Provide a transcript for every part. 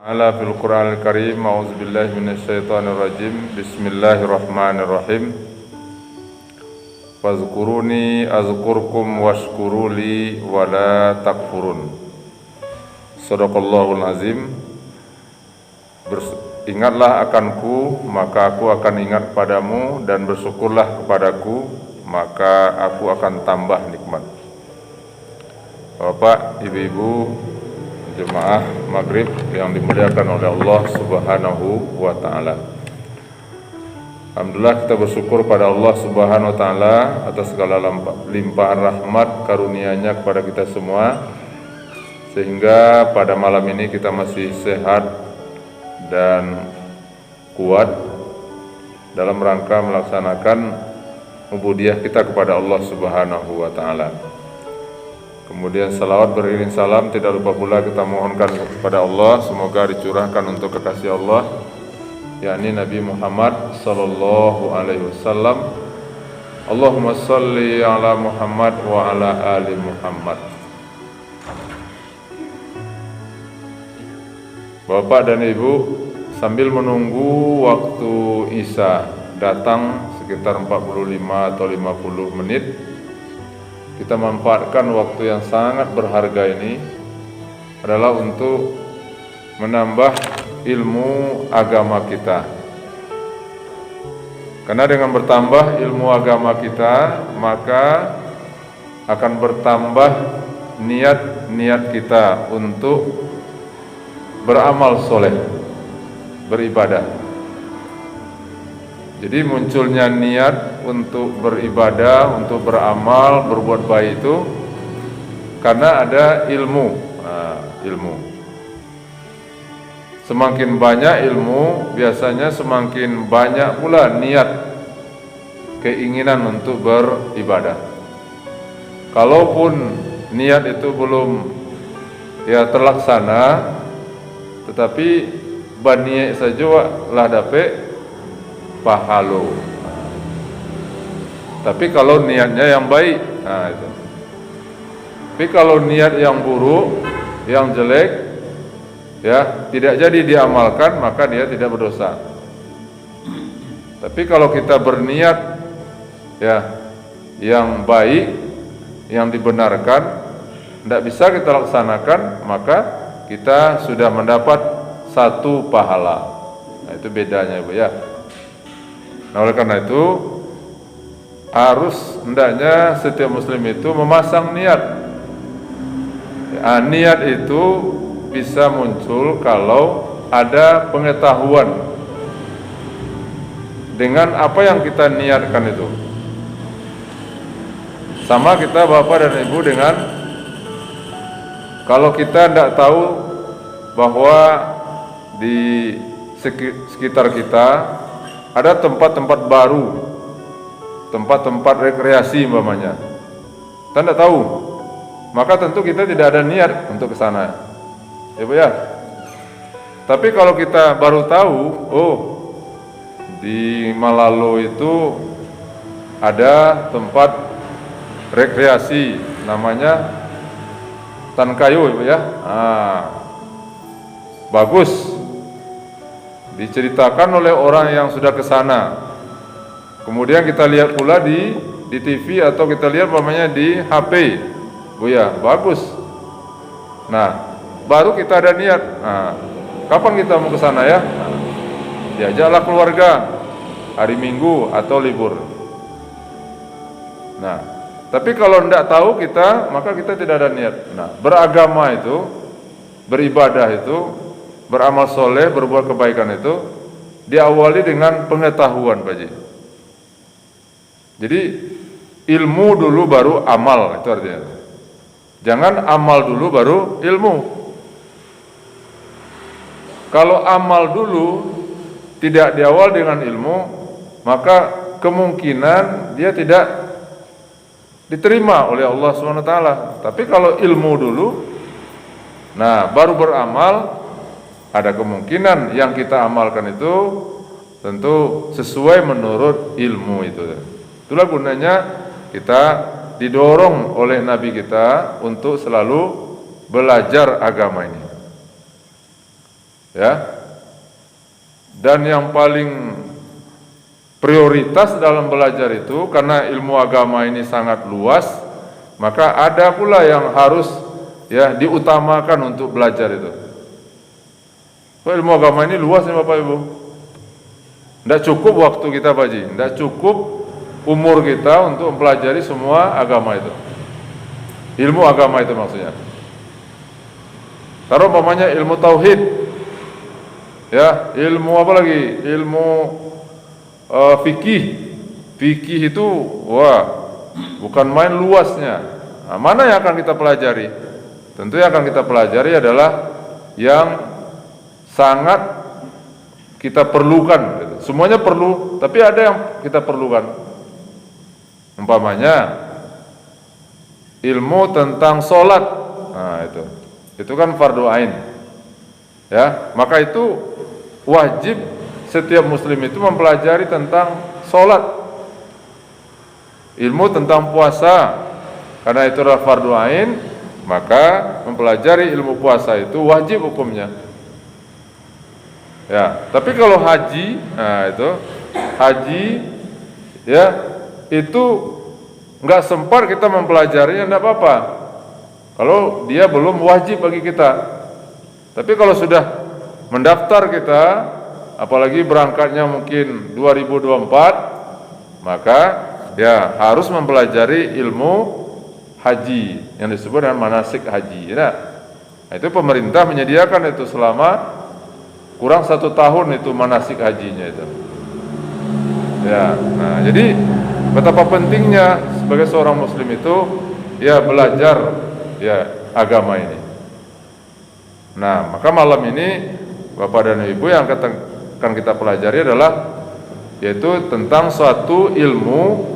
Ala fil Qur'anil Karim, a'udzubillahi minasyaitonir rajim. Bismillahirrahmanirrahim. Fazkuruni azkurkum washkuruli wala takfurun. Shadaqallahul azim. Ingatlah akanku, maka aku akan ingat padamu, dan bersyukurlah kepadaku, maka aku akan tambah nikmat. Bapak, ibu-ibu, jemaah maghrib yang dimuliakan oleh Allah Subhanahu wa ta'ala. Alhamdulillah, kita bersyukur pada Allah Subhanahu wa ta'ala atas segala limpahan rahmat karunia-Nya kepada kita semua, sehingga pada malam ini kita masih sehat dan kuat dalam rangka melaksanakan ubudiyah kita kepada Allah Subhanahu wa ta'ala. Kemudian salawat beriring salam tidak lupa pula kita mohonkan kepada Allah, semoga dicurahkan untuk kekasih Allah, yakni Nabi Muhammad sallallahu alaihi wasallam. Allahumma shalli ala Muhammad wa ala ali Muhammad. Bapak dan Ibu, sambil menunggu waktu Isya datang sekitar 45 atau 50 menit, kita manfaatkan waktu yang sangat berharga ini adalah untuk menambah ilmu agama kita. Karena dengan bertambah ilmu agama kita, maka akan bertambah niat-niat kita untuk beramal soleh, beribadah. Jadi munculnya niat untuk beribadah, untuk beramal, berbuat baik itu karena ada ilmu. Ilmu. Semakin banyak ilmu, biasanya semakin banyak pula niat, keinginan untuk beribadah. Kalaupun niat itu belum terlaksana, tetapi baniat saja lah dapat pahalo. Tapi kalau niatnya yang baik, itu. Tapi kalau niat yang buruk, yang jelek, tidak jadi diamalkan, maka dia tidak berdosa. Tapi kalau kita berniat yang baik, yang dibenarkan, tidak bisa kita laksanakan, maka kita sudah mendapat satu pahala. Nah, itu bedanya, Bu, ya. Nah, oleh karena itu harus hendaknya setiap muslim itu memasang niat. Niat itu bisa muncul kalau ada pengetahuan dengan apa yang kita niatkan itu. Sama kita Bapak dan Ibu dengan kalau kita tidak tahu bahwa di sekitar kita ada tempat-tempat baru, tempat-tempat rekreasi umpamanya. Kita tidak tahu, maka tentu kita tidak ada niat untuk ke sana. Ya, Bu, ya. Tapi kalau kita baru tahu, di Malalo itu ada tempat rekreasi namanya Tan Kayu, ya, Bu, ya. Bagus. Diceritakan oleh orang yang sudah ke sana. Kemudian kita lihat pula di TV atau kita lihat umpamanya di HP. Bu, ya, bagus. Nah, baru kita ada niat. Kapan kita mau ke sana, ya? Diajaklah keluarga hari Minggu atau libur. Nah, tapi kalau tidak tahu kita, maka kita tidak ada niat. Nah, beragama itu, beribadah itu, beramal soleh, berbuat kebaikan itu diawali dengan pengetahuan, Pak Ji. Jadi ilmu dulu baru amal, itu artinya. Jangan amal dulu baru ilmu. Kalau amal dulu tidak diawal dengan ilmu, maka kemungkinan dia tidak diterima oleh Allah SWT. Tapi kalau ilmu dulu, nah baru beramal, ada kemungkinan yang kita amalkan itu tentu sesuai menurut ilmu itu. Itulah gunanya kita didorong oleh Nabi kita untuk selalu belajar agama ini. Ya. Dan yang paling prioritas dalam belajar itu, karena ilmu agama ini sangat luas, maka ada pula yang harus ya diutamakan untuk belajar itu. Ilmu agama ini luas ya Bapak Ibu. Tidak cukup waktu kita Pak Haji, tidak cukup umur kita untuk mempelajari semua agama itu. Ilmu agama itu maksudnya. Taruh umpamanya ilmu tauhid, ya ilmu apa lagi? Ilmu fikih. Fikih itu wah bukan main luasnya. Nah, mana yang akan kita pelajari? Tentu yang akan kita pelajari adalah yang sangat kita perlukan. Semuanya perlu, tapi ada yang kita perlukan. Umpamanya ilmu tentang sholat, nah itu kan fardu ain, ya maka itu wajib setiap muslim itu mempelajari tentang sholat, ilmu tentang puasa, karena itu adalah fardu ain, maka mempelajari ilmu puasa itu wajib hukumnya. Ya, tapi kalau haji, nah itu haji, ya itu nggak sempat kita mempelajarinya, enggak apa-apa. Kalau dia belum wajib bagi kita. Tapi kalau sudah mendaftar kita, apalagi berangkatnya mungkin 2024, maka ya harus mempelajari ilmu haji yang disebut dengan manasik haji. Nah, itu pemerintah menyediakan itu selama kurang 1 tahun itu manasik hajinya itu. Ya, nah jadi betapa pentingnya sebagai seorang muslim itu ya belajar ya agama ini. Nah, maka malam ini Bapak dan Ibu yang akan kita pelajari adalah yaitu tentang suatu ilmu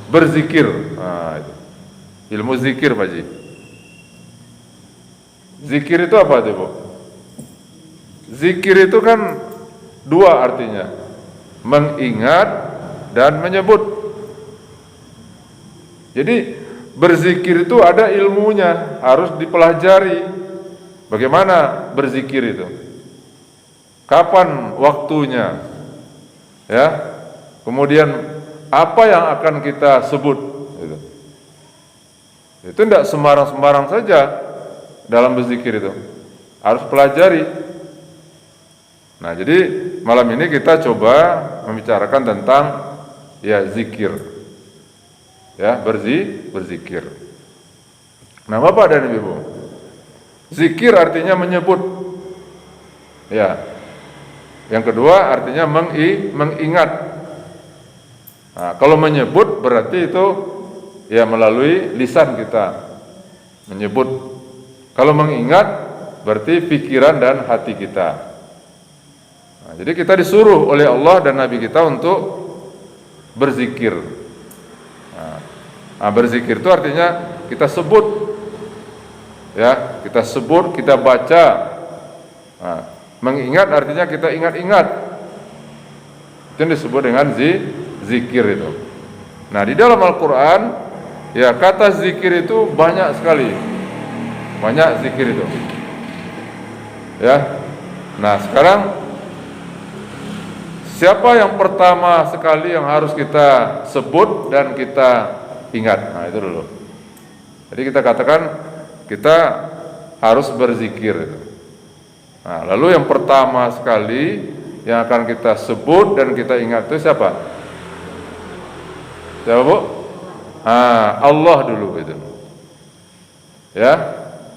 berzikir. Nah, itu. Ilmu zikir Pak Ji. Zikir itu apa itu, Bu? Zikir itu kan 2 artinya, mengingat dan menyebut. Jadi berzikir itu ada ilmunya, harus dipelajari. Bagaimana berzikir itu? Kapan waktunya? Ya. Kemudian apa yang akan kita sebut? Itu tidak sembarang-sembarang saja dalam berzikir itu. Harus pelajari. Nah, jadi malam ini kita coba membicarakan tentang ya zikir. Ya, berzikir. Nah, Bapak dan Ibu, zikir artinya menyebut. Ya. Yang kedua artinya mengingat. Nah, kalau menyebut berarti itu ya melalui lisan kita menyebut. Kalau mengingat berarti pikiran dan hati kita. Nah, jadi kita disuruh oleh Allah dan Nabi kita untuk berzikir. Nah, berzikir itu artinya kita sebut, ya kita sebut, kita baca. Nah, mengingat artinya kita ingat-ingat. Itu yang disebut dengan zikir itu. Nah, di dalam Al-Quran, ya kata zikir itu banyak sekali, banyak zikir itu. Ya, nah sekarang siapa yang pertama sekali yang harus kita sebut dan kita ingat? Nah, itu dulu. Jadi kita katakan kita harus berzikir. Nah, lalu yang pertama sekali yang akan kita sebut dan kita ingat itu siapa? Siapa, Bu? Allah dulu itu. Ya,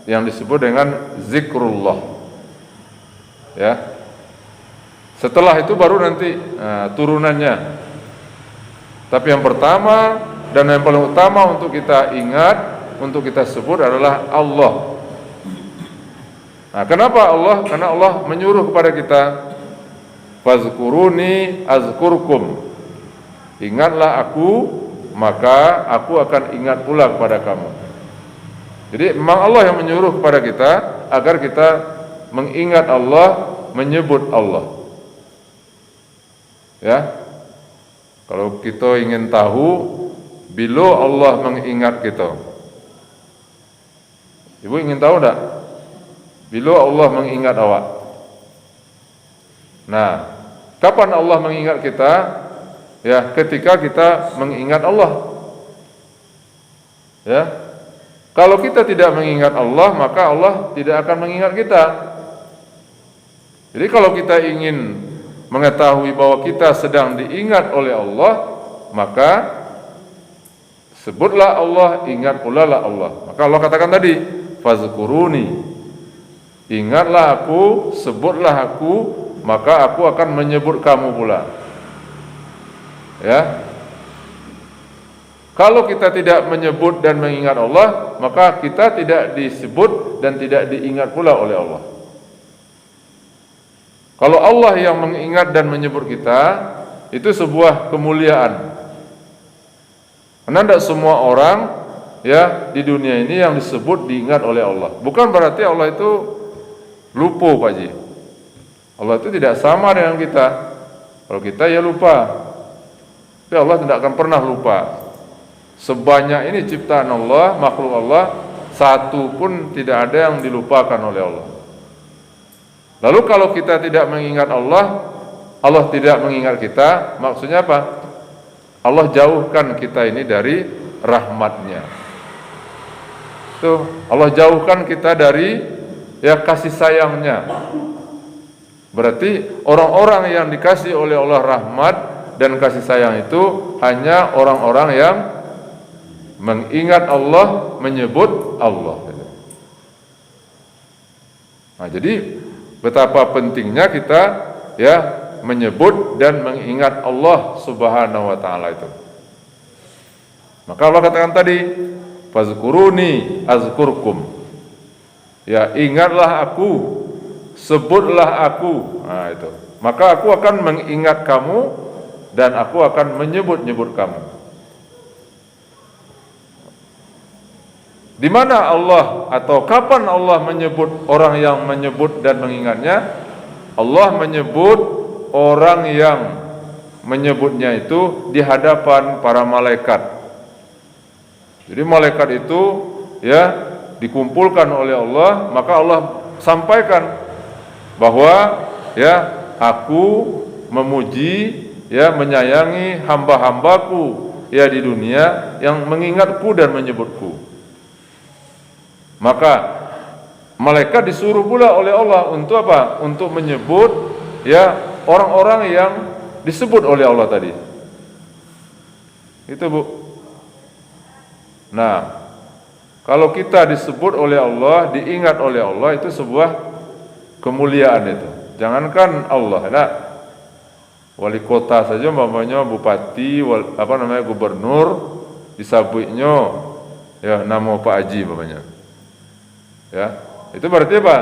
yang disebut dengan zikrullah. Ya. Setelah itu baru nanti turunannya. Tapi yang pertama dan yang paling utama untuk kita ingat, untuk kita sebut adalah Allah. Nah, kenapa Allah? Karena Allah menyuruh kepada kita, fazkuruni azkurkum. Ingatlah aku, maka aku akan ingat pula kepada kamu. Jadi memang Allah yang menyuruh kepada kita agar kita mengingat Allah, menyebut Allah. Ya, kalau kita ingin tahu bila Allah mengingat kita, Ibu ingin tahu tak? Bila Allah mengingat awak, Nah, kapan Allah mengingat kita? Ya, ketika kita mengingat Allah. Ya. Kalau kita tidak mengingat Allah, maka Allah tidak akan mengingat kita. Jadi kalau kita ingin mengetahui bahwa kita sedang diingat oleh Allah, maka sebutlah Allah, ingat pula lah Allah. Maka Allah katakan tadi, fazkuruni, ingatlah aku, sebutlah aku, maka aku akan menyebut kamu pula. Ya. Kalau kita tidak menyebut dan mengingat Allah, maka kita tidak disebut dan tidak diingat pula oleh Allah. Kalau Allah yang mengingat dan menyebut kita, itu sebuah kemuliaan. Karena tidak semua orang ya di dunia ini yang disebut diingat oleh Allah. Bukan berarti Allah itu lupa, Pak Ji. Allah itu tidak sama dengan kita. Kalau kita ya lupa. Tapi Allah tidak akan pernah lupa. Sebanyak ini ciptaan Allah, makhluk Allah, satu pun tidak ada yang dilupakan oleh Allah. Lalu kalau kita tidak mengingat Allah, Allah tidak mengingat kita, maksudnya apa? Allah jauhkan kita ini dari rahmatnya. Tuh, Allah jauhkan kita dari ya kasih sayangnya. Berarti orang-orang yang dikasih oleh Allah rahmat dan kasih sayang itu hanya orang-orang yang mengingat Allah, menyebut Allah. Nah, jadi betapa pentingnya kita ya menyebut dan mengingat Allah Subhanahu wa taala itu. Maka Allah katakan tadi, fazkuruni azkurkum. Ya, ingatlah aku, sebutlah aku. Nah, itu. Maka aku akan mengingat kamu dan aku akan menyebut-nyebut kamu. Di mana Allah atau kapan Allah menyebut orang yang menyebut dan mengingatnya? Allah menyebut orang yang menyebutnya itu di hadapan para malaikat. Jadi malaikat itu ya dikumpulkan oleh Allah, maka Allah sampaikan bahwa ya aku memuji ya menyayangi hamba-hambaku ya di dunia yang mengingatku dan menyebutku. Maka malaikat disuruh pula oleh Allah untuk apa? Untuk menyebut ya orang-orang yang disebut oleh Allah tadi. Itu Bu. Nah, kalau kita disebut oleh Allah, diingat oleh Allah, itu sebuah kemuliaan itu. Jangankan Allah, nah, wali kota saja, umpamanya bupati, gubernur, disabuknya ya nama Pak Haji umpamanya. Ya, itu berarti apa?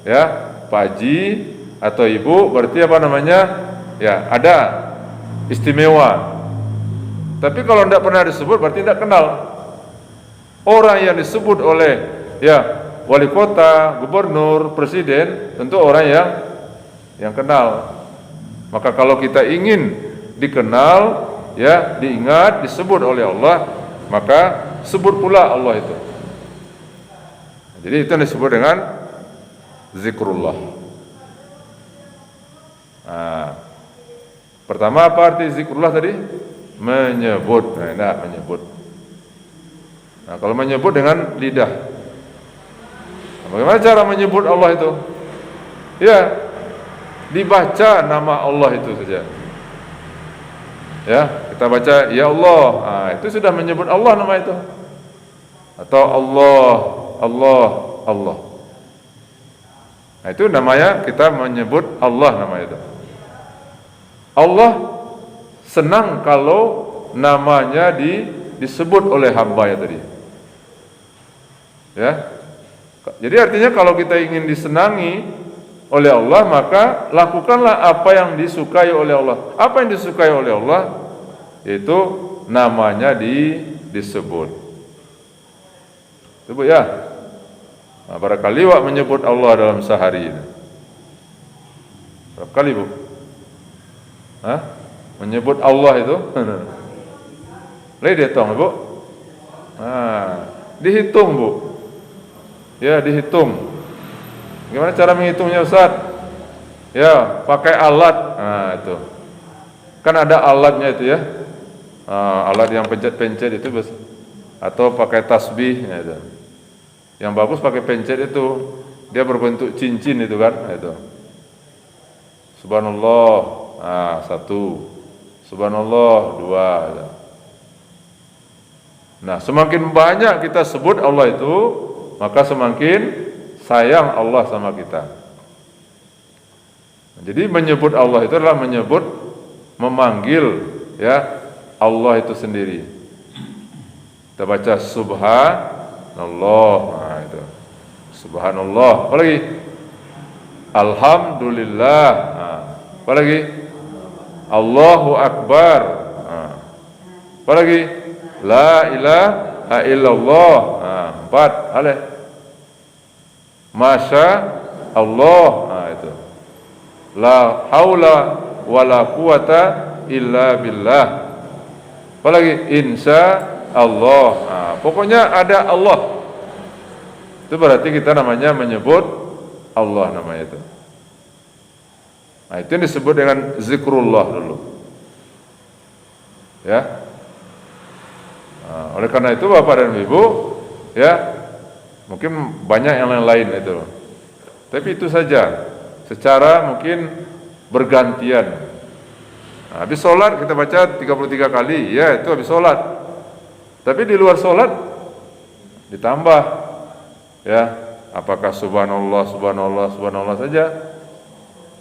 Ya, Pak Haji atau Ibu berarti apa namanya? Ya, ada istimewa. Tapi kalau tidak pernah disebut berarti tidak kenal. Orang yang disebut oleh ya wali kota, gubernur, presiden tentu orang yang kenal. Maka kalau kita ingin dikenal, ya diingat, disebut oleh Allah, maka sebut pula Allah itu. Jadi itu yang disebut dengan zikrullah. Nah, pertama apa arti zikrullah tadi? Menyebut. Nah, menyebut. Nah, kalau menyebut dengan lidah. Nah, bagaimana cara menyebut Allah itu? Ya, dibaca nama Allah itu saja. Ya, kita baca ya Allah. Nah, itu sudah menyebut Allah nama itu. Atau Allah. Nah, itu namanya kita menyebut Allah namanya itu. Allah senang kalau namanya disebut oleh hamba-Nya tadi. Ya. Jadi artinya kalau kita ingin disenangi oleh Allah, maka lakukanlah apa yang disukai oleh Allah. Apa yang disukai oleh Allah? Yaitu namanya disebut. Sebut ya. Nah, barangkali wak menyebut Allah dalam sehari ini. Berapa kali Bu? Hah? Menyebut Allah itu? Boleh dihitung Bu? Nah, dihitung Bu. Ya, dihitung. Gimana cara menghitungnya Ustaz? Ya, pakai alat. Nah, itu. Kan ada alatnya itu ya. Alat yang pencet-pencet itu atau pakai tasbih ya itu. Yang bagus pakai pencet itu. Dia berbentuk cincin itu kan, itu. Subhanallah. Nah, 1. Subhanallah 2. Gitu. Nah, semakin banyak kita sebut Allah itu, maka semakin sayang Allah sama kita. Jadi menyebut Allah itu adalah memanggil ya Allah itu sendiri. Kita baca subhanallah. Nah, itu. Subhanallah. Apa lagi? Alhamdulillah. Nah, apa lagi? Allahu akbar. Nah, apa lagi? La ilaha illallah. Nah, 4. Ale. Masya Allah. Nah, itu. La haula wala quwata illa billah. Apalagi insya Allah. Nah, pokoknya ada Allah. Itu berarti kita namanya menyebut Allah namanya itu. Nah, itu yang disebut dengan zikrullah dulu. Ya. Nah, oleh karena itu Bapak dan Ibu, ya, mungkin banyak yang lain itu. Tapi itu saja. Secara mungkin bergantian. Nah, habis sholat kita baca 33 kali, ya itu habis sholat. Tapi di luar sholat ditambah, ya, apakah subhanallah, subhanallah, subhanallah saja,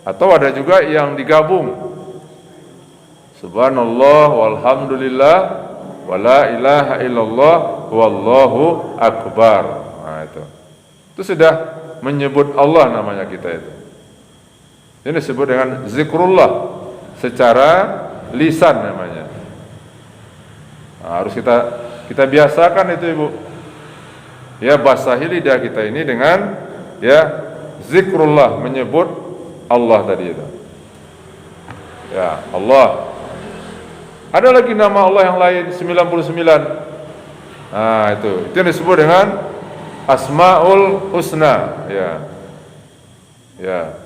atau ada juga yang digabung, subhanallah, walhamdulillah, wala ilaha illallah, wallahu akbar. Nah, itu sudah menyebut Allah namanya kita itu. Ini disebut dengan zikrullah secara lisan namanya. Nah, harus kita biasakan itu Ibu. Ya, basahi lidah kita ini dengan ya zikrullah, menyebut Allah tadi itu. Ya, Allah. Ada lagi nama Allah yang lain 99. Nah, itu yang disebut dengan Asmaul Husna, ya. Ya.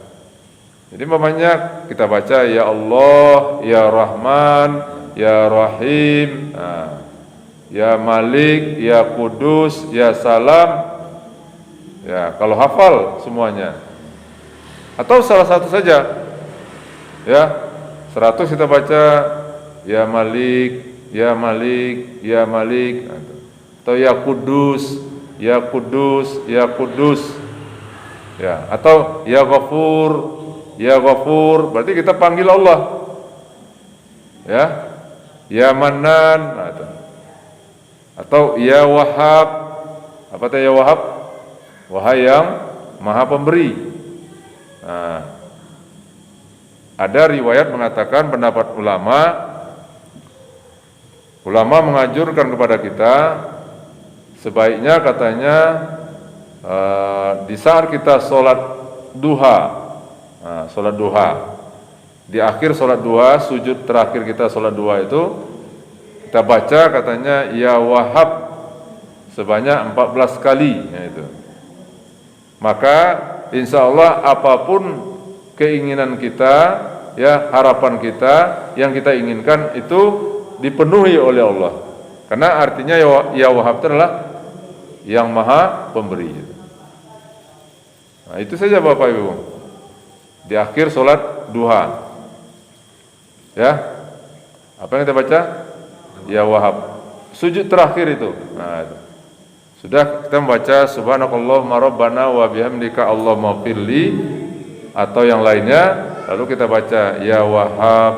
Jadi mamanya kita baca ya Allah, ya Rahman, ya Rahim, nah, ya Malik, ya Kudus, ya Salam. Ya, kalau hafal semuanya. Atau salah satu saja. Ya, 100 kita baca ya Malik, ya Malik, ya Malik. Atau ya Kudus, ya Kudus, ya Kudus. Ya, atau ya Ghafur, ya Ghafur, berarti kita panggil Allah. Ya Manan, atau ya Wahhab. Apa itu ya Wahhab? Wahai yang Maha Pemberi. Nah, ada riwayat mengatakan pendapat ulama menganjurkan kepada kita sebaiknya katanya di saat kita sholat duha. Nah, sholat duha, di akhir sholat duha, sujud terakhir kita sholat duha itu kita baca katanya ya Wahhab sebanyak 14 kali, ya itu. Maka insya Allah apapun keinginan kita, ya harapan kita, yang kita inginkan itu dipenuhi oleh Allah. Karena artinya ya Wahhab itu adalah yang Maha Pemberi. Nah, itu saja Bapak Ibu. Di akhir sholat duha, ya, apa yang kita baca? Ya Wahhab. Sujud terakhir itu. Nah, sudah kita membaca subhanakallahumma rabbana wa bihamdika allahumma firli atau yang lainnya, lalu kita baca ya Wahhab,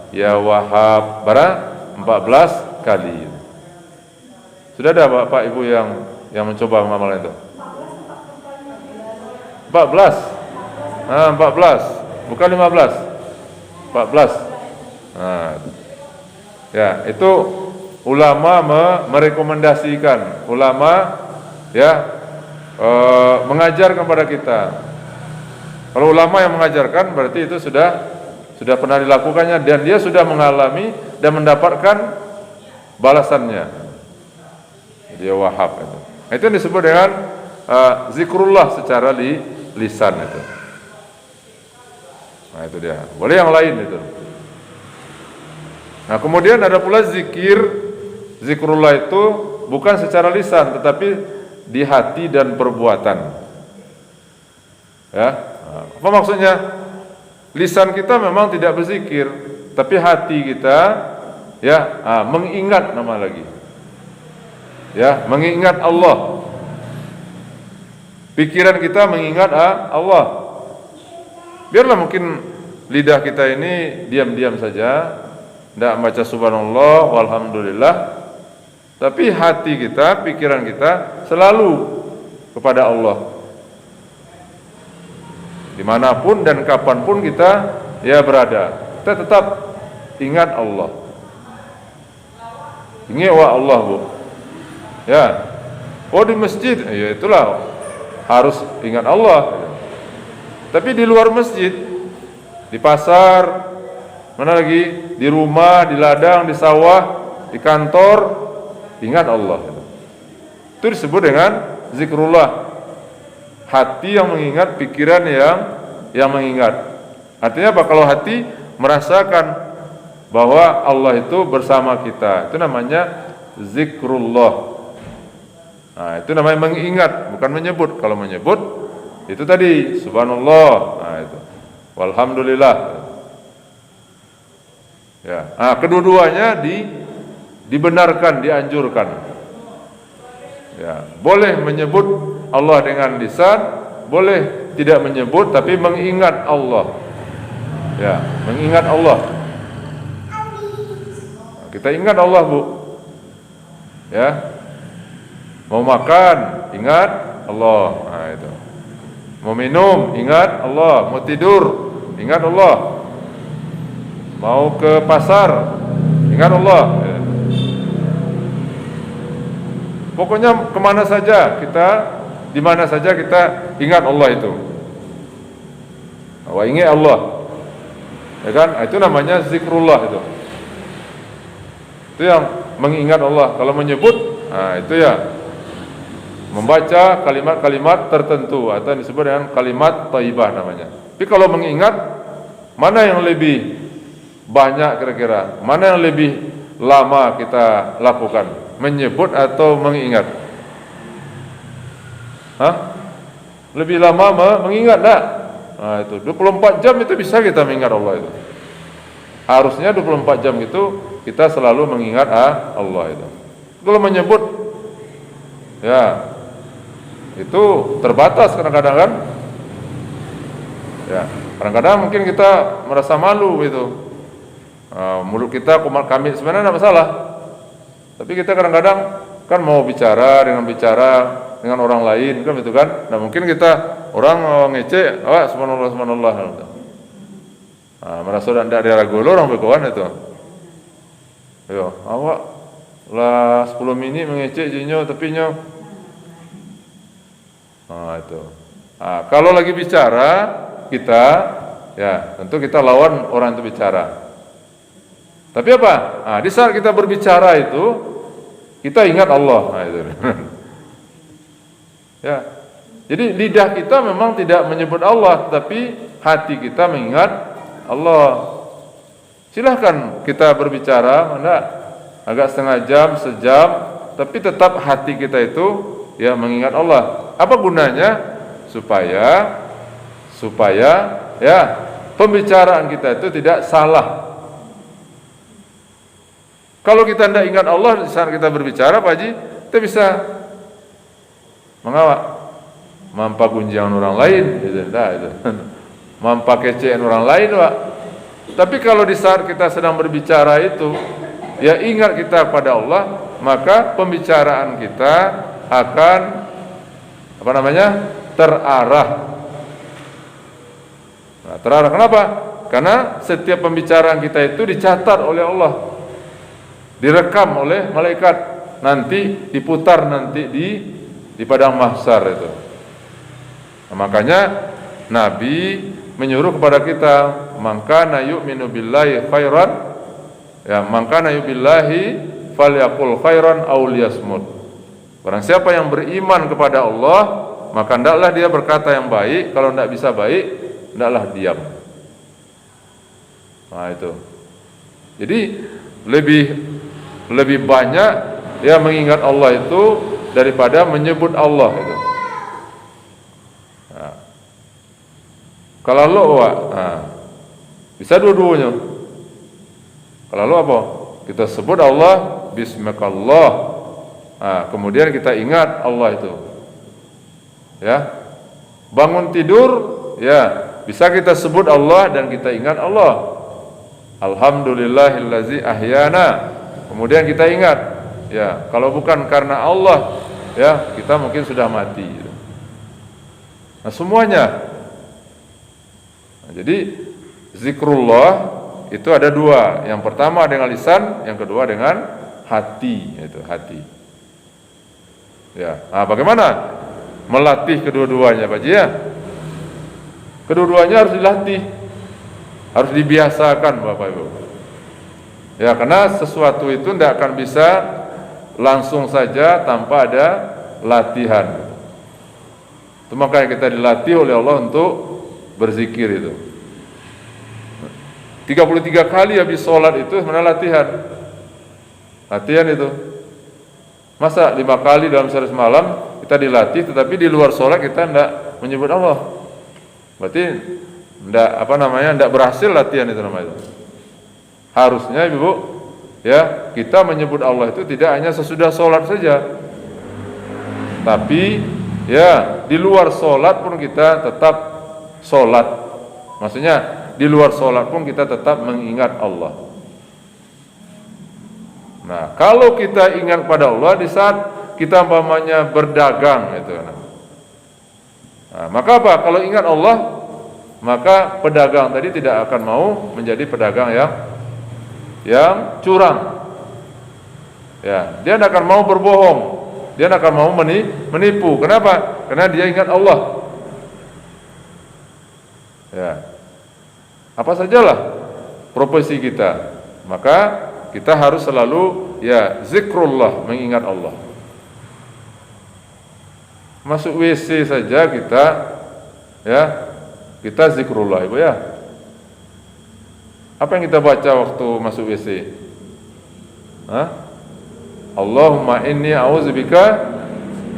ya Wahhab, barang 14 kali. Sudah ada Bapak Ibu yang mencoba mengamalkan itu? 14. Nah, 14, bukan 15. 14. Nah, ya, itu ulama merekomendasikan, ulama ya mengajar kepada kita. Kalau ulama yang mengajarkan berarti itu sudah pernah dilakukannya dan dia sudah mengalami dan mendapatkan balasannya. Dia Wahhab itu. Itu yang disebut dengan zikrullah secara lisan itu. Nah itu dia. Boleh yang lain itu. Nah kemudian ada pula zikir. Zikrullah itu bukan secara lisan, tetapi di hati dan perbuatan. Ya, apa maksudnya? Lisan kita memang tidak berzikir, tapi hati kita ya mengingat nama lagi. Ya, mengingat Allah. Pikiran kita mengingat Allah. Biarlah mungkin lidah kita ini diam-diam saja, tidak baca subhanallah walhamdulillah, tapi hati kita, pikiran kita selalu kepada Allah. Dimanapun dan kapanpun kita ya berada, kita tetap ingat Allah. Ingat Allah bu. Ya, di masjid, ya itulah harus ingat Allah. Tapi di luar masjid, di pasar, mana lagi, di rumah, di ladang, di sawah, di kantor, ingat Allah. Itu disebut dengan zikrullah. Hati yang mengingat, pikiran yang mengingat. Artinya apa? Kalau hati merasakan bahwa Allah itu bersama kita, itu namanya zikrullah. Nah, itu namanya mengingat, bukan menyebut. Kalau menyebut itu tadi subhanallah, nah itu walhamdulillah. Ya, kedua-duanya dibenarkan, dianjurkan. Ya, boleh menyebut Allah dengan lisan, boleh tidak menyebut tapi mengingat Allah. Ya, mengingat Allah. Nah, kita ingat Allah bu. Ya, mau makan ingat Allah. Nah itu. Mau minum ingat Allah. Mau tidur ingat Allah. Mau ke pasar ingat Allah. Ya. Pokoknya kemana saja kita, di mana saja kita ingat Allah itu. Ingat Allah, ya kan? Itu namanya zikrullah itu. Itu yang mengingat Allah. Kalau menyebut, nah itu ya membaca kalimat-kalimat tertentu atau disebut dengan kalimat thayyibah namanya. Tapi kalau mengingat, mana yang lebih banyak kira-kira? Mana yang lebih lama kita lakukan? Menyebut atau mengingat? Lebih lama mengingat tak? Nah itu 24 jam itu bisa kita mengingat Allah itu. Harusnya 24 jam itu kita selalu mengingat Allah itu. Kalau menyebut ya itu terbatas kadang-kadang kan. Ya, kadang-kadang mungkin kita merasa malu gitu. Mulut kita kumat kamit sebenarnya tidak masalah. Tapi kita kadang-kadang kan mau bicara dengan orang lain kan gitu kan. Nah mungkin kita orang ngece, subhanallah subhanallah. Merasa tidak ada ragu orang berkawan itu. Yo, awak lah 10 menit mengecek jinyo tapi nyo. Itu. Kalau lagi bicara kita, ya tentu kita lawan orang itu bicara. Tapi apa? Di saat kita berbicara itu kita ingat Allah. Nah, itu. Ya. Jadi lidah kita memang tidak menyebut Allah, tapi hati kita mengingat Allah. Silahkan kita berbicara, agak setengah jam, sejam, tapi tetap hati kita itu ya mengingat Allah. Apa gunanya? Supaya ya pembicaraan kita itu tidak salah. Kalau kita tidak ingat Allah saat kita berbicara, Pak Haji, kita bisa mampa gunjang orang lain, gitu. Mampa kecean orang lain, Pak. Tapi kalau di saat kita sedang berbicara itu, ya ingat kita pada Allah, maka pembicaraan kita akan terarah. Nah, terarah kenapa? Karena setiap pembicaraan kita itu dicatat oleh Allah. Direkam oleh malaikat, nanti diputar nanti di padang mahsyar itu. Nah, makanya Nabi menyuruh kepada kita, mangkana yu'minu billahi khairan, ya mangkana yu'minu billahi falyaqul khairan aw liyasmut. Barang siapa yang beriman kepada Allah, maka hendaklah dia berkata yang baik. Kalau tidak bisa baik, hendaklah diam. Nah itu. Jadi lebih banyak dia mengingat Allah itu daripada menyebut Allah itu. Nah. Kalau lo bisa dua-duanya. Kalau lo apa? Kita sebut Allah, bismikallah. Nah, kemudian kita ingat Allah itu. Ya. Bangun tidur, ya, bisa kita sebut Allah dan kita ingat Allah. Alhamdulillahillazi ahyana. Kemudian kita ingat, ya, kalau bukan karena Allah, ya, kita mungkin sudah mati. Nah, semuanya. Nah, jadi zikrullah itu ada dua. Yang pertama dengan lisan, yang kedua dengan hati, itu hati. Ya, nah, bagaimana melatih kedua-duanya, Pak Ji, ya? Kedua-duanya harus dilatih, harus dibiasakan, Bapak Ibu. Ya, karena sesuatu itu tidak akan bisa langsung saja tanpa ada latihan. Itu makanya kita dilatih oleh Allah untuk berzikir itu. 33 kali habis sholat itu sebenarnya latihan. Latihan itu. Masa 5 kali dalam sehari semalam kita dilatih, tetapi di luar sholat kita tidak menyebut Allah. Berarti tidak berhasil latihan itu namanya. Harusnya Ibu, ya, kita menyebut Allah itu tidak hanya sesudah sholat saja, tapi ya di luar sholat pun kita tetap sholat. Maksudnya di luar sholat pun kita tetap mengingat Allah. Nah, kalau kita ingat pada Allah di saat kita umpamanya berdagang itu, nah, maka apa? Kalau ingat Allah, maka pedagang tadi tidak akan mau menjadi pedagang yang curang. Ya, dia tidak akan mau berbohong, dia tidak akan mau menipu. Kenapa? Karena dia ingat Allah. Ya, apa sajalah profesi kita, maka kita harus selalu, ya, zikrullah, mengingat Allah. Masuk WC saja kita zikrullah, Ibu, ya. Apa yang kita baca waktu masuk WC? Allahumma inni a'udzubika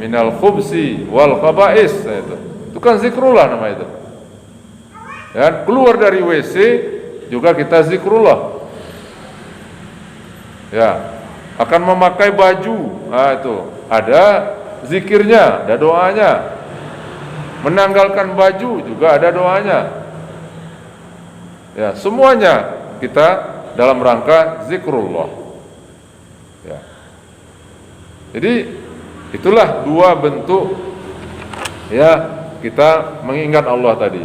minal khubsi wal khaba'is. Itu kan zikrullah nama itu. Ya, keluar dari WC juga kita zikrullah. Ya, akan memakai baju, itu ada zikirnya, ada doanya. Menanggalkan baju juga ada doanya. Ya, semuanya kita dalam rangka zikrullah. Ya. Jadi itulah dua bentuk, ya, kita mengingat Allah tadi.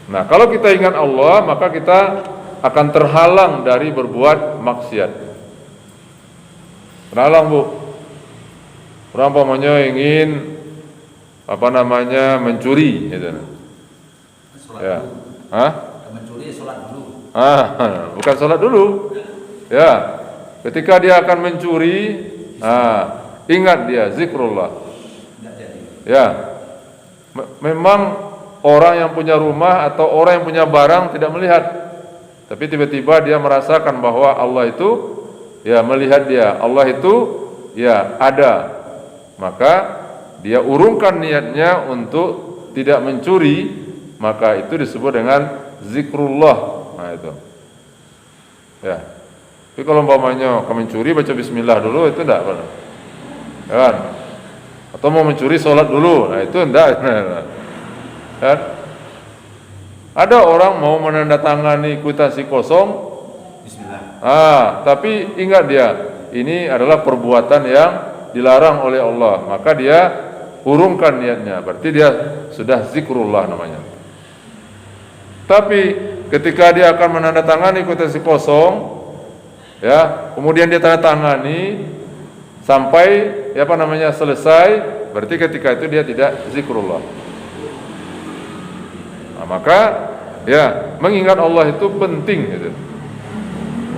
Nah, kalau kita ingat Allah, maka kita akan terhalang dari berbuat maksiat. Terhalang, Bu. Orang umpamanya ingin mencuri gitu. Ya. Mencuri sholat dulu. Bukan sholat dulu. Ya. Ketika dia akan mencuri, ingat dia zikrullah. Ya. Memang orang yang punya rumah atau orang yang punya barang tidak melihat, tapi tiba-tiba dia merasakan bahwa Allah itu, ya, melihat dia. Allah itu, ya, ada. Maka dia urungkan niatnya untuk tidak mencuri, maka itu disebut dengan zikrullah. Nah itu. Ya. Tapi kalau umpamanya kamu mencuri baca bismillah dulu, itu enggak benar. Ya kan? Atau mau mencuri sholat dulu, nah itu enggak. Kan? Ada orang mau menandatangani kwitansi kosong, bismillah. Tapi ingat dia, ini adalah perbuatan yang dilarang oleh Allah, maka dia urungkan niatnya, berarti dia sudah zikrullah namanya. Tapi ketika dia akan menandatangani kwitansi kosong, ya, kemudian dia tanda tangani sampai selesai, berarti ketika itu dia tidak zikrullah. Nah, maka, ya, mengingat Allah itu penting gitu.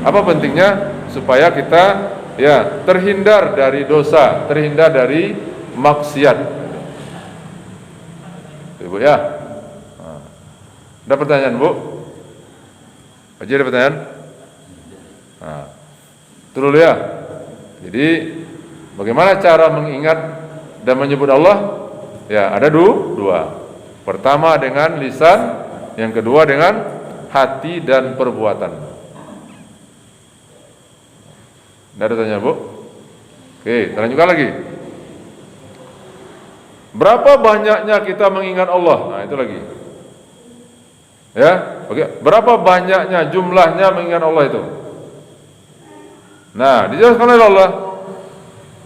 Apa pentingnya? Supaya kita, ya, terhindar dari dosa, terhindar dari maksiat. Ibu, ya. Ada pertanyaan, Bu? Haji ada pertanyaan? Nah, itu dulu ya. Jadi bagaimana cara mengingat dan menyebut Allah? Ya, ada dua. Pertama dengan lisan, yang kedua dengan hati dan perbuatan. Tidak ada tanya, Bu? Oke, kita lanjutkan lagi. Berapa banyaknya kita mengingat Allah? Nah, itu lagi. Ya, oke. Berapa banyaknya jumlahnya mengingat Allah itu? Nah, dijelaskan oleh Allah.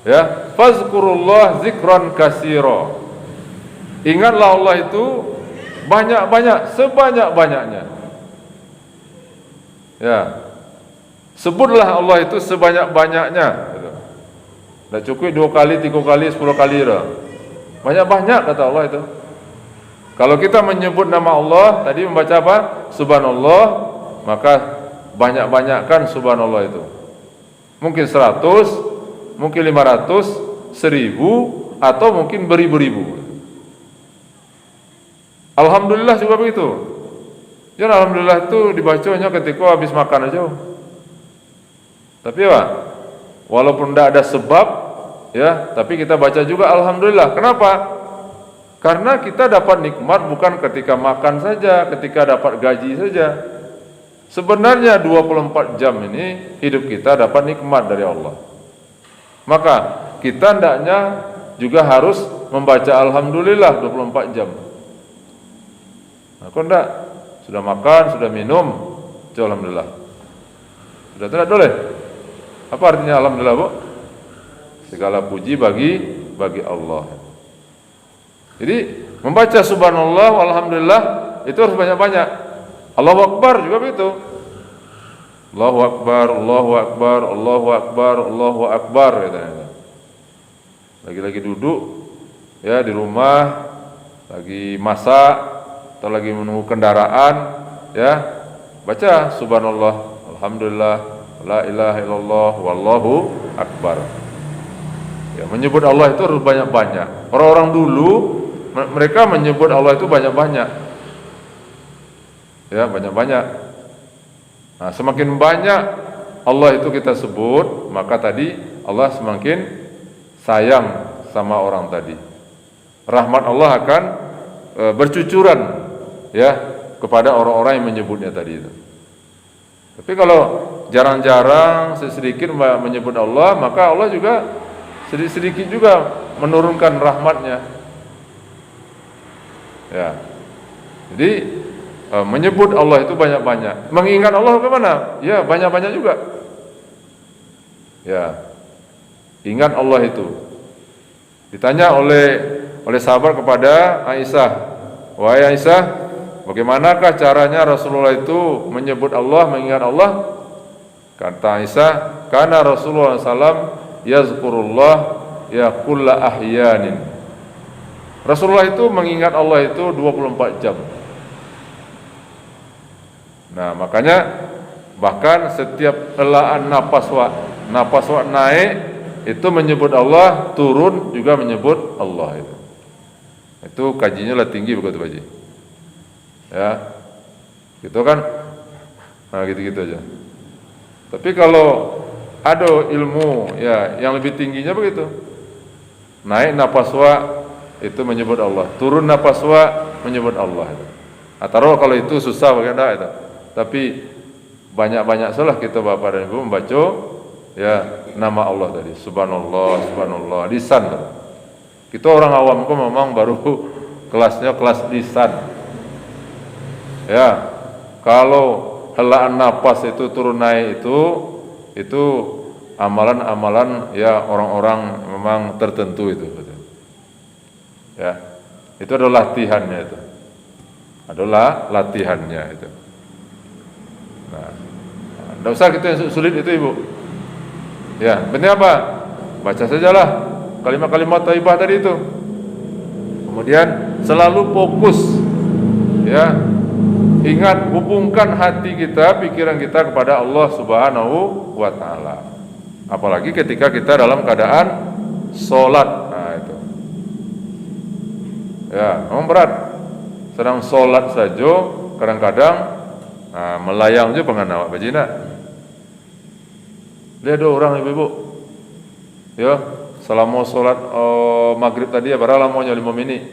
Ya, fazkurullah zikran katsira. Ingatlah Allah itu banyak-banyak, sebanyak-banyaknya. Ya. Sebutlah Allah itu sebanyak-banyaknya gitu. Tidak cukup 2 kali, 3 kali, 10 kali dah. Banyak-banyak kata Allah itu. Kalau kita menyebut nama Allah, tadi membaca apa? Subhanallah, maka banyak-banyakkan subhanallah itu. Mungkin 100, mungkin 500, 1000, atau mungkin beribu-ribu. Alhamdulillah juga begitu. Jadi alhamdulillah itu dibacanya ketika habis makan aja. Tapi apa? Walaupun tidak ada sebab, ya, tapi kita baca juga alhamdulillah. Kenapa? Karena kita dapat nikmat bukan ketika makan saja, ketika dapat gaji saja. Sebenarnya 24 jam ini hidup kita dapat nikmat dari Allah. Maka kita hendaknya juga harus membaca alhamdulillah 24 jam. Nah, kok enggak? Sudah makan, sudah minum, alhamdulillah. Sudah tidak boleh. Apa artinya alhamdulillah, Bu? Segala puji bagi Allah. Jadi membaca subhanallah walhamdulillah itu harus banyak-banyak. Allahu akbar juga begitu. Allahu akbar, Allahu akbar, Allahu akbar, Allahu akbar katanya. Lagi-lagi duduk ya di rumah, lagi masak atau lagi menunggu kendaraan, ya baca subhanallah, alhamdulillah, la ilaha illallah, wallahu akbar. Ya, menyebut Allah itu harus banyak-banyak. Orang-orang dulu mereka menyebut Allah itu banyak-banyak. Ya, banyak-banyak. Nah, semakin banyak Allah itu kita sebut, maka tadi Allah semakin sayang sama orang tadi. Rahmat Allah akan bercucuran ya kepada orang-orang yang menyebutnya tadi itu. Tapi kalau jarang-jarang sedikit menyebut Allah, maka Allah juga sedikit juga menurunkan rahmatnya. Ya. Jadi menyebut Allah itu banyak-banyak. Mengingat Allah bagaimana? Ya, banyak-banyak juga. Ya. Ingat Allah itu. Ditanya oleh sahabat kepada Aisyah, "Wahai Aisyah, bagaimanakah caranya Rasulullah itu menyebut Allah, mengingat Allah?" Kata Aisyah, "Kana Rasulullah SAW yazkurullah ya kulla ahyanin." Rasulullah itu mengingat Allah itu 24 jam. Nah, makanya bahkan setiap helaan napas naik itu menyebut Allah, turun juga menyebut Allah itu. Itu kajinya lah tinggi begitu Pak Haji. Ya. Gitu kan? Nah, gitu-gitu aja. Tapi kalau ada ilmu ya yang lebih tingginya begitu. Naik napas itu menyebut Allah, turun napas menyebut Allah itu. Atau kalau itu susah bagaimana itu. Tapi banyak-banyak salah kita Bapak dan Ibu membaca ya nama Allah tadi, subhanallah, subhanallah, lisan. Kita orang awam kok memang baru kelasnya kelas lisan. Ya. Kalau helaan napas itu turun naik itu amalan-amalan ya orang-orang memang tertentu itu. Ya. Itu adalah latihannya itu. Adalah latihannya itu. Nah, tidak usah kita yang sulit itu Ibu. Ya, penting apa? Baca sajalah kalimat-kalimat thayyibah tadi itu. Kemudian selalu fokus ya. Ingat, hubungkan hati kita, pikiran kita kepada Allah Subhanahu wa taala. Apalagi ketika kita dalam keadaan sholat. Nah, itu. Ya, memang berat. Sedang sholat saja kadang-kadang melayang je pengen awak bajina. Lihat ada orang ibu-ibu, ya, selama sholat maghrib tadi ya, barang lamanya 5 menit,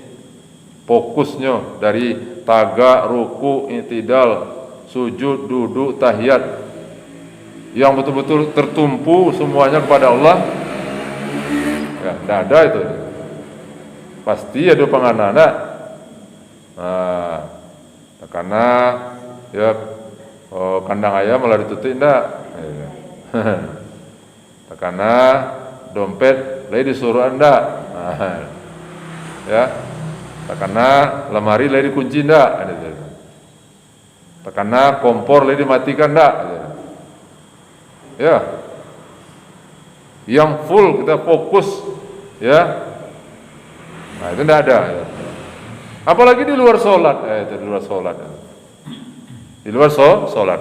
fokusnya dari tagak, ruku, i'tidal, sujud, duduk, tahiyat, yang betul-betul tertumpu semuanya kepada Allah. Ya, tidak ada itu. Pasti ada penganana. Karena ya kandang ayam malah ditutup ndak. Karena dompet lagi disuruh ndak. Ya. Karena lemari lagi dikunci ndak. Karena kompor lagi dimatikan ndak. Ya. Yang full kita fokus, ya. Nah, itu tidak ada. Ya. Apalagi di luar sholat, di luar sholat. Di luar sholat.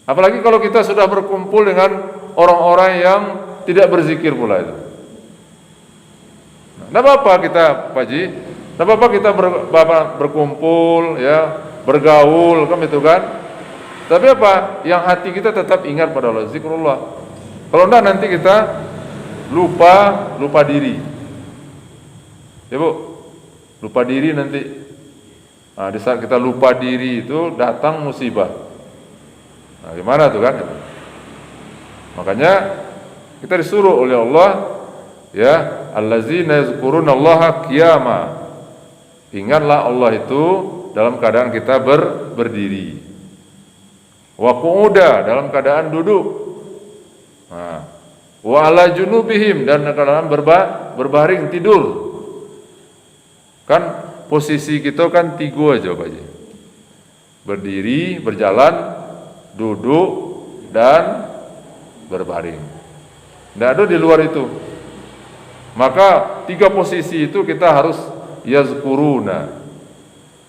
Apalagi kalau kita sudah berkumpul dengan orang-orang yang tidak berzikir pula itu. Tidak apa-apa kita, Pak Ji, tidak apa-apa kita berkumpul, ya, bergaul, kan itu kan. Tapi apa? Yang hati kita tetap ingat pada Allah, zikrullah. Kalau enggak nanti kita lupa diri. Ya Bu, lupa diri nanti. Nah, di saat kita lupa diri itu datang musibah. Nah, gimana tuh kan? Makanya kita disuruh oleh Allah, ya, allazina yazkurunallaha qiyama. Ingatlah Allah itu dalam keadaan kita berdiri. Wa qu'uda, dalam keadaan duduk. Nah, wa ala junubihim, dan keadaan berbaring tidur. Kan posisi kita kan 3 aja Pak Ji. Berdiri, berjalan, duduk, dan berbaring. Tidak ada di luar itu. Maka 3 posisi itu kita harus yazkuruna,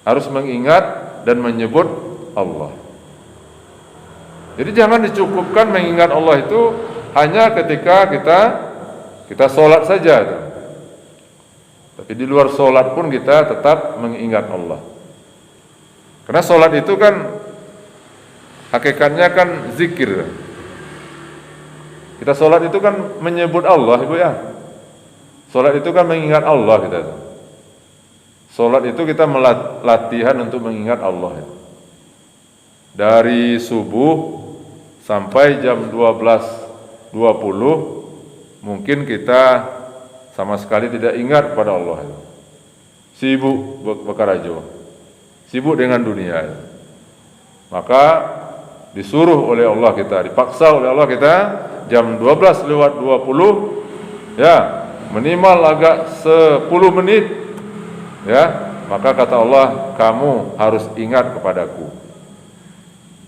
harus mengingat dan menyebut Allah. Jadi jangan dicukupkan mengingat Allah itu hanya ketika kita sholat saja. Tapi di luar sholat pun kita tetap mengingat Allah. Karena sholat itu kan hakikatnya kan zikir. Kita sholat itu kan menyebut Allah, Ibu ya. Sholat itu kan mengingat Allah kita. Sholat itu kita latihan untuk mengingat Allah. Dari subuh sampai jam 12.20 mungkin kita sama sekali tidak ingat pada Allah. Sibuk berkarajo, sibuk dengan dunia. Maka disuruh oleh Allah kita, dipaksa oleh Allah kita jam 12:20, ya, minimal agak 10 menit, ya, maka kata Allah, kamu harus ingat kepadaku.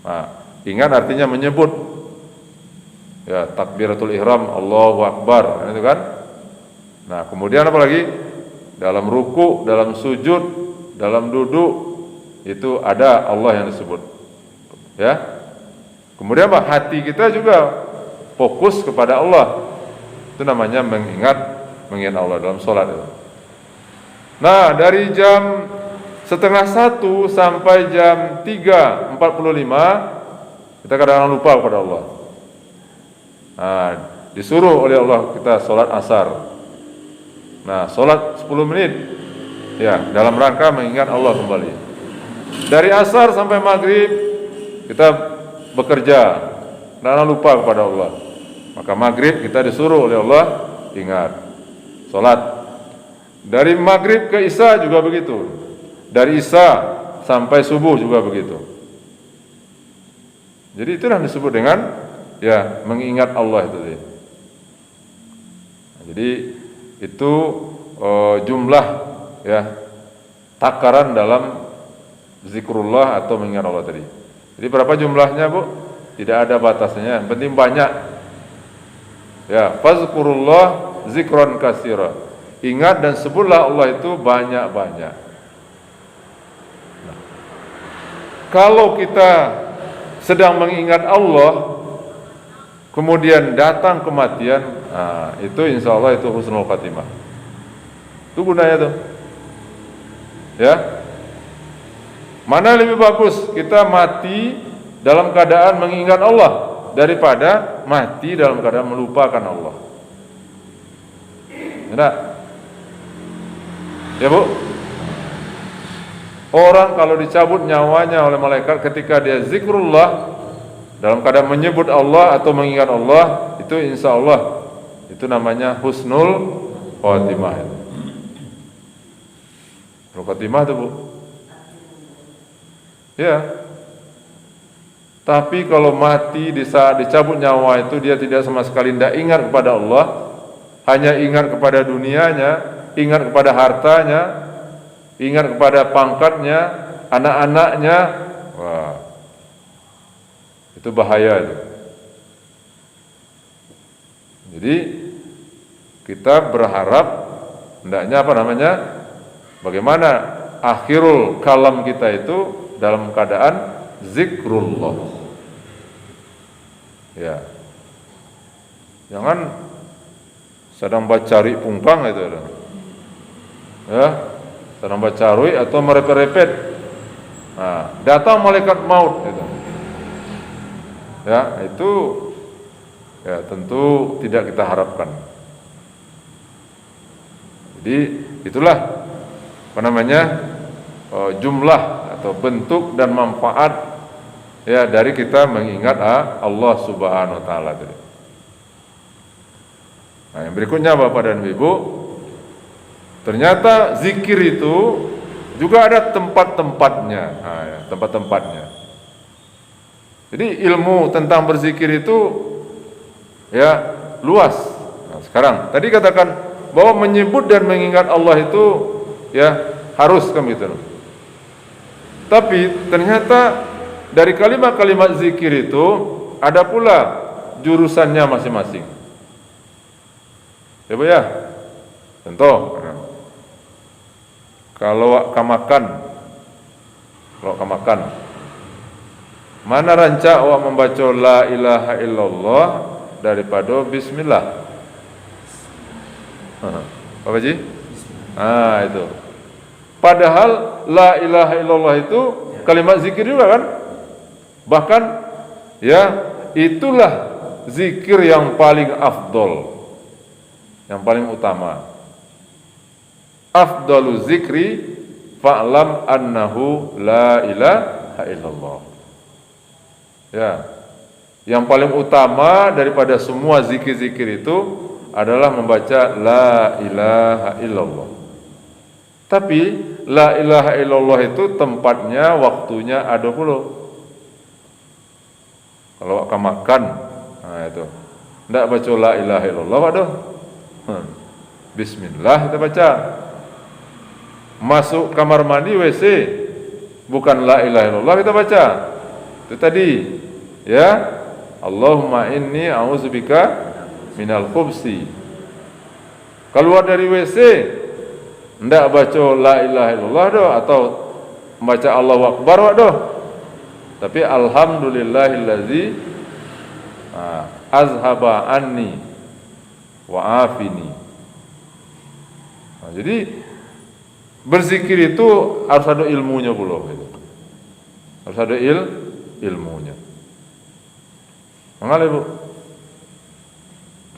Nah, ingat artinya menyebut, ya, takbiratul ihram, Allahu Akbar, itu kan. Nah, kemudian apa lagi? Dalam ruku, dalam sujud, dalam duduk, itu ada Allah yang disebut. Ya. Kemudian apa? Hati kita juga fokus kepada Allah. Itu namanya mengingat Allah dalam sholat itu. Nah, dari jam 12:30 sampai jam 3:45 kita kadang-kadang lupa kepada Allah. Nah, disuruh oleh Allah kita sholat asar. Nah, sholat 10 menit, ya, dalam rangka mengingat Allah kembali. Dari asar sampai maghrib kita bekerja, karena lupa kepada Allah. Maka maghrib kita disuruh oleh Allah ingat sholat. Dari maghrib ke isya juga begitu. Dari isya sampai subuh juga begitu. Jadi itu yang disebut dengan, ya, mengingat Allah itu. Jadi itu jumlah, ya, takaran dalam zikrullah atau mengingat Allah tadi. Jadi berapa jumlahnya, Bu? Tidak ada batasnya, yang penting banyak. Ya, fazkurullah zikron katsira. Ingat dan sebutlah Allah itu banyak-banyak. Nah, kalau kita sedang mengingat Allah, kemudian datang kematian, nah, itu insya Allah itu husnul khatimah. Itu gunanya tuh, ya. Mana lebih bagus kita mati dalam keadaan mengingat Allah daripada mati dalam keadaan melupakan Allah? Tidak? Ya Bu? Orang kalau dicabut nyawanya oleh malaikat ketika dia zikrullah dalam keadaan menyebut Allah atau mengingat Allah, itu insya Allah itu namanya husnul khotimah. Husnul khotimah itu Bu. Ya. Tapi kalau mati di saat dicabut nyawa itu dia tidak sama sekali tidak ingat kepada Allah, hanya ingat kepada dunianya, ingat kepada hartanya, ingat kepada pangkatnya, anak-anaknya. Wah, itu bahaya itu. Jadi kita berharap hendaknya bagaimana akhirul kalam kita itu dalam keadaan zikrullah. Ya. Jangan sedang bacari pungkang itu. Ya. Sedang bacari atau merepet-repet. Nah, datang malaikat maut itu. Ya, itu ya tentu tidak kita harapkan. Jadi itulah jumlah atau bentuk dan manfaat ya dari kita mengingat Allah Subhanahu wa taala tadi. Nah, yang berikutnya Bapak dan Ibu, ternyata zikir itu juga ada tempat-tempatnya. Nah, ya, tempat-tempatnya. Jadi ilmu tentang berzikir itu ya luas. Nah, sekarang tadi katakan bahwa menyebut dan mengingat Allah itu ya harus kan gitu. Tapi ternyata dari kalimat-kalimat zikir itu ada pula jurusannya masing-masing. Ya Bu ya. Contoh, kalau kamakan, mana rancak awak membaca la ilaha illallah daripada bismillah? Apa Ji? Ah, itu. Padahal la ilaha illallah itu kalimat zikir juga kan? Bahkan ya itulah zikir yang paling afdol, yang paling utama. Afdalu zikri fa'lam annahu la ilaha illallah. Ya. Yang paling utama daripada semua zikir-zikir itu adalah membaca la ilaha illallah. Tapi la ilaha illallah itu tempatnya, waktunya ada pula. Kalau akan makan, nah itu, tidak baca la ilaha illallah, waduh. Bismillah kita baca. Masuk kamar mandi WC, bukan la ilaha illallah kita baca. Itu tadi, ya. Allahumma inni a'udzubika minal khubsi. Keluar dari WC, tidak baca la ilaha illallah doh, atau membaca Allahu Akbar doh. Tapi alhamdulillahillazi azhaba anni wa afini. Nah, jadi berzikir itu harus ada ilmunya pula gitu. Harus ada ilmunya. Mengalir Bu.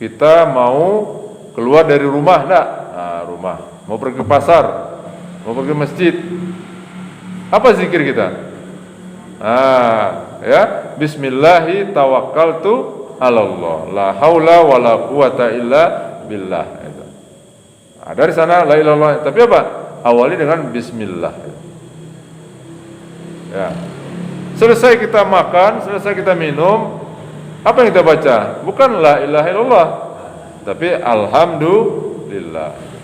Kita mau keluar dari rumah enggak? Nah, rumah. Mau pergi ke pasar, mau pergi ke masjid. Apa zikir kita? Ya, bismillahi tawakkaltu 'alallah, la haula wala quwata illa billah. Itu. Nah, dari sana la ilaha illallah. Tapi apa? Awali dengan bismillah. Ya. Selesai kita makan, selesai kita minum, apa yang kita baca? Bukan la ilaha illallah, tapi alhamdulillah.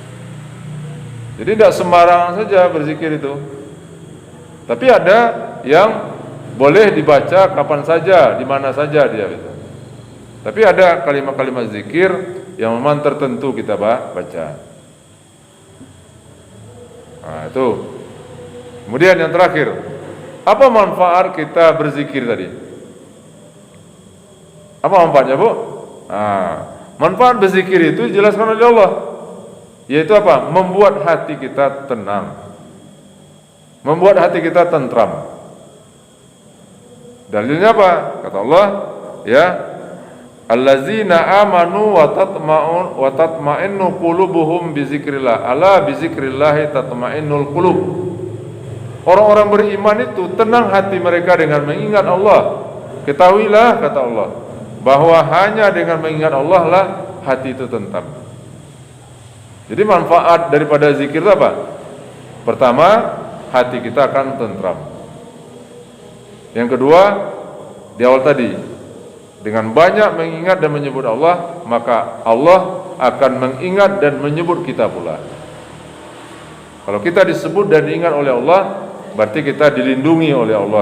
Jadi tidak sembarangan saja berzikir itu. Tapi ada yang boleh dibaca kapan saja, di mana saja dia gitu. Tapi ada kalimat-kalimat zikir yang memang tertentu kita baca. Nah, itu. Kemudian yang terakhir, apa manfaat kita berzikir tadi? Apa manfaatnya, Bu? Nah, manfaat berzikir itu dijelaskan oleh Allah, yaitu apa? Membuat hati kita tenang. membuat hati kita tentram. Dalilnya apa? Kata Allah, ya, allazina amanu wa tatma'innu qulubuhum bizikrillah. Ala bizikrillah tatma'innul qulub. Orang-orang beriman itu tenang hati mereka dengan mengingat Allah. Ketahuilah, kata Allah, bahwa hanya dengan mengingat Allah lah hati itu tentram. Jadi manfaat daripada zikir itu apa? Pertama, hati kita akan tentram. Yang kedua, di awal tadi, dengan banyak mengingat dan menyebut Allah, maka Allah akan mengingat dan menyebut kita pula. Kalau kita disebut dan diingat oleh Allah, berarti kita dilindungi oleh Allah